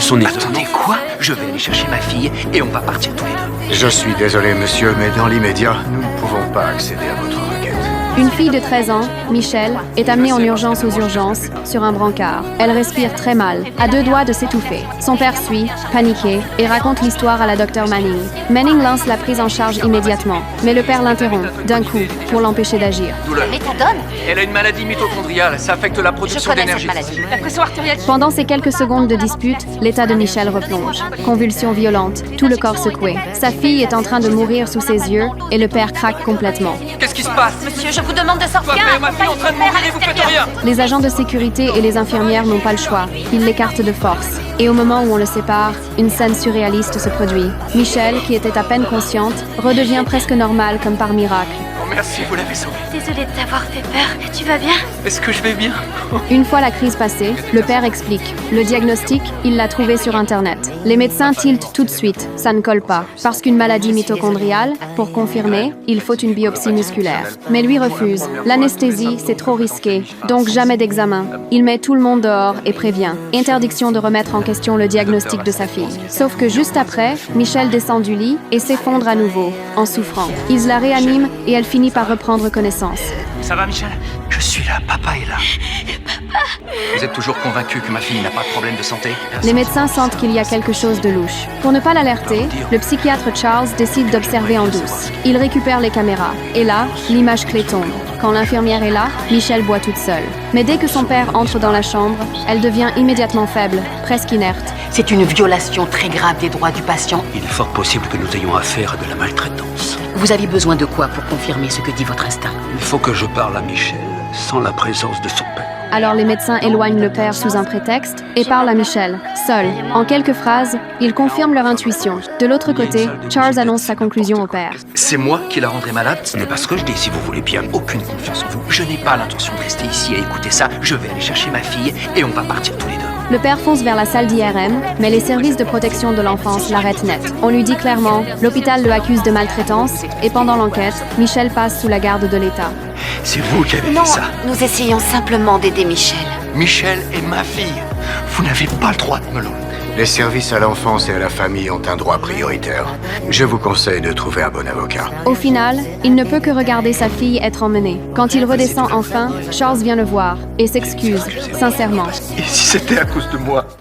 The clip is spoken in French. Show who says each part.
Speaker 1: son état.
Speaker 2: Attendez, quoi? Je vais aller chercher ma fille et on va partir tous les deux.
Speaker 3: Je suis désolé, monsieur, mais dans l'immédiat, nous ne pouvons pas accéder à votre requête.
Speaker 4: Une fille de 13 ans, Michelle, est amenée en urgence aux urgences sur un brancard. Elle respire très mal, à deux doigts de s'étouffer. Son père suit, paniqué, et raconte l'histoire à la docteure Manning. Manning lance la prise en charge immédiatement, mais le père l'interrompt, d'un coup, pour l'empêcher d'agir.
Speaker 2: Douleur.
Speaker 5: Méthadone?
Speaker 2: Elle a une maladie mitochondriale, ça affecte la
Speaker 5: Je
Speaker 2: production
Speaker 5: connais cette
Speaker 2: d'énergie.
Speaker 5: maladie. La pression artérielle.
Speaker 4: Pendant ces quelques secondes de dispute, l'état de Michelle replonge. Convulsions violentes, tout le corps secoué. Sa fille est en train de mourir sous ses yeux et le père craque complètement.
Speaker 2: Qu'est-ce qui se passe?
Speaker 5: Monsieur, je vous demande de sortir.
Speaker 2: Papa et ma fille en train de mourir et vous faites rien.
Speaker 4: Les agents de sécurité et les infirmières n'ont pas le choix. Ils l'écartent de force. Et au moment où on le sépare, une scène surréaliste se produit. Michelle, qui était à peine consciente, redevient presque normale comme par miracle.
Speaker 2: Oh merci, vous l'avez sauvée.
Speaker 5: Désolée de t'avoir fait peur. Tu vas bien?
Speaker 2: Est-ce que je vais bien?
Speaker 4: Une fois la crise passée, le père explique. Le diagnostic, il l'a trouvé sur Internet. Les médecins tiltent tout de suite, ça ne colle pas. Parce qu'une maladie mitochondriale, pour confirmer, il faut une biopsie musculaire. Mais lui refuse. L'anesthésie, c'est trop risqué, donc jamais d'examen. Il met tout le monde dehors et prévient. Interdiction de remettre en question le diagnostic de sa fille. Sauf que juste après, Michelle descend du lit et s'effondre à nouveau, en souffrant. Ils la réaniment et elle finit par reprendre connaissance.
Speaker 2: Ça va, Michel? Je suis là, papa est là. Vous êtes toujours convaincu que ma fille n'a pas de problème de santé?
Speaker 4: Les médecins sentent qu'il y a quelque chose de louche. Pour ne pas l'alerter, le psychiatre Charles décide d'observer en douce. Il récupère les caméras. Et là, l'image clé tombe. Quand l'infirmière est là, Michelle boit toute seule. Mais dès que son père entre dans la chambre, elle devient immédiatement faible, presque inerte.
Speaker 6: C'est une violation très grave des droits du patient.
Speaker 1: Il est fort possible que nous ayons affaire à de la maltraitance.
Speaker 6: Vous avez besoin de quoi pour confirmer ce que dit votre instinct?
Speaker 1: Il faut que je parle à Michel sans la présence de son père.
Speaker 4: Alors les médecins éloignent le père sous un prétexte et parlent à Michelle, seul. En quelques phrases, ils confirment leur intuition. De l'autre côté, Charles annonce sa conclusion au père.
Speaker 2: C'est moi qui la rendrai malade?
Speaker 1: Ce n'est pas ce que je dis, si vous voulez bien.
Speaker 2: Aucune confiance en vous. Je n'ai pas l'intention de rester ici à écouter ça. Je vais aller chercher ma fille et on va partir tous les deux.
Speaker 4: Le père fonce vers la salle d'IRM, mais les services de protection de l'enfance l'arrêtent net. On lui dit clairement, l'hôpital le accuse de maltraitance, et pendant l'enquête, Michelle passe sous la garde de l'État.
Speaker 1: C'est vous qui avez
Speaker 5: Non,
Speaker 1: fait ça.
Speaker 5: nous essayons simplement d'aider Michel.
Speaker 2: Michel est ma fille. Vous n'avez pas le droit de me l'enlever.
Speaker 3: Les services à l'enfance et à la famille ont un droit prioritaire. Je vous conseille de trouver un bon avocat.
Speaker 4: Au final, il ne peut que regarder sa fille être emmenée. Quand il redescend enfin, Charles vient le voir et s'excuse, sincèrement.
Speaker 2: Et si c'était à cause de moi?